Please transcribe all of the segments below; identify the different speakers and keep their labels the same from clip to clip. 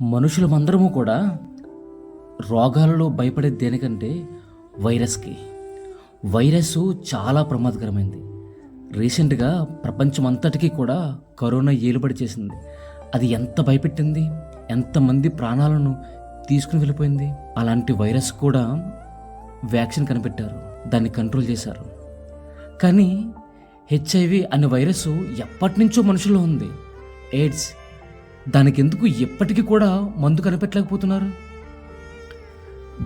Speaker 1: మనుషులమందరము కూడా రోగాలలో భయపడేది దేనికంటే వైరస్కి. వైరస్ చాలా ప్రమాదకరమైంది. రీసెంట్గా ప్రపంచం అంతటికీ కూడా కరోనా ఏలుబడి చేసింది. అది ఎంత భయపెట్టింది, ఎంతమంది ప్రాణాలను తీసుకుని వెళ్ళిపోయింది. అలాంటి వైరస్ కూడా వ్యాక్సిన్ కనిపెట్టారు, దాన్ని కంట్రోల్ చేశారు. కానీ హెచ్ఐవి అనే వైరస్ ఎప్పటి నుంచో మనుషుల్లో ఉంది. ఎయిడ్స్, దానికి ఎందుకు ఎప్పటికీ కూడా మందు కనిపెట్టలేకపోతున్నారు?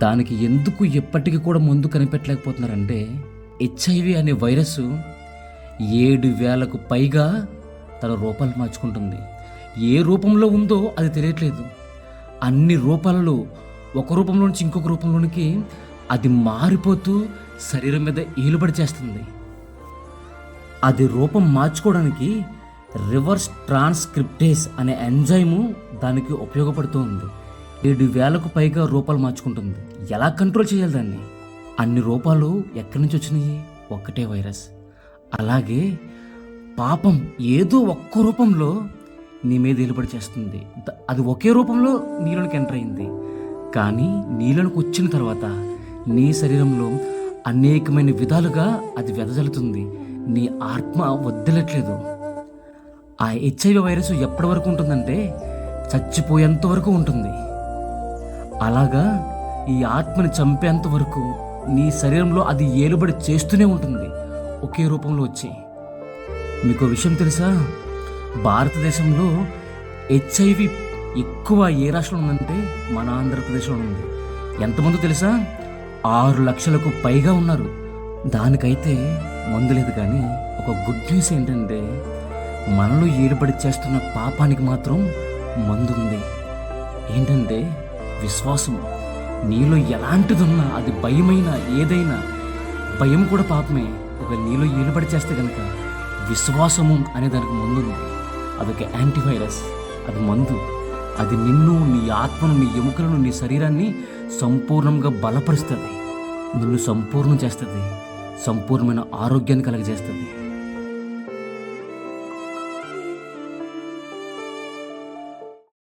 Speaker 1: దానికి ఎందుకు ఎప్పటికీ కూడా మందు కనిపెట్టలేకపోతున్నారంటే హెచ్ఐవి అనే వైరస్ 7,000కు పైగా తన రూపాలు మార్చుకుంటుంది. ఏ రూపంలో ఉందో అది తెలియట్లేదు. అన్ని రూపాలలో ఒక రూపంలో నుంచి ఇంకొక రూపంలోనికి అది మారిపోతూ శరీరం మీద ఏలుబడి చేస్తుంది. అది రూపం మార్చుకోవడానికి రివర్స్ ట్రాన్స్క్రిప్టేస్ అనే ఎంజైము దానికి ఉపయోగపడుతూ ఉంది. 7,000కు పైగా రూపాలు మార్చుకుంటుంది. ఎలా కంట్రోల్ చేయాలి దాన్ని? అన్ని రూపాలు ఎక్కడి నుంచి వచ్చినాయి? ఒక్కటే వైరస్. అలాగే పాపం ఏదో ఒక్క రూపంలో నీ మీద ఏలుబడి చేస్తుంది. అది ఒకే రూపంలో నీలోనికి ఎంటర్ అయింది. కానీ నీలోనికి వచ్చిన తర్వాత నీ శరీరంలో అనేకమైన విధాలుగా అది వెదజల్లుతుంది. నీ ఆత్మ వదిలట్లేదు. ఆ హెచ్ఐవి వైరస్ ఎప్పటి వరకు ఉంటుందంటే చచ్చిపోయేంత వరకు ఉంటుంది. అలాగా ఈ ఆత్మని చంపేంత వరకు నీ శరీరంలో అది ఏలుబడి చేస్తూనే ఉంటుంది, ఒకే రూపంలో వచ్చి. మీకు విషయం తెలుసా? భారతదేశంలో హెచ్ఐవి ఎక్కువ ఏ రాష్ట్రంలో ఉందంటే మన ఆంధ్రప్రదేశ్లో ఉంది. ఎంతమంది తెలుసా? 6 లక్షలకు పైగా ఉన్నారు. దానికైతే మందు లేదు. కానీ ఒక గుడ్ న్యూస్ ఏంటంటే మనలో ఏలుబడి చేస్తున్న పాపానికి మాత్రం మందుంది. ఏంటంటే విశ్వాసం. నీలో ఎలాంటిదున్నా, అది భయమైనా ఏదైనా, భయం కూడా పాపమే. ఒక నీలో ఏలుబడి చేస్తే కనుక విశ్వాసము అనే దానికి మందుంది. అదొక యాంటీవైరస్, అది మందు. అది నిన్ను, నీ ఆత్మను, నీ ఎముకలను, నీ శరీరాన్ని సంపూర్ణంగా బలపరుస్తుంది. నిన్ను సంపూర్ణం చేస్తుంది, సంపూర్ణమైన ఆరోగ్యాన్ని కలగజేస్తుంది.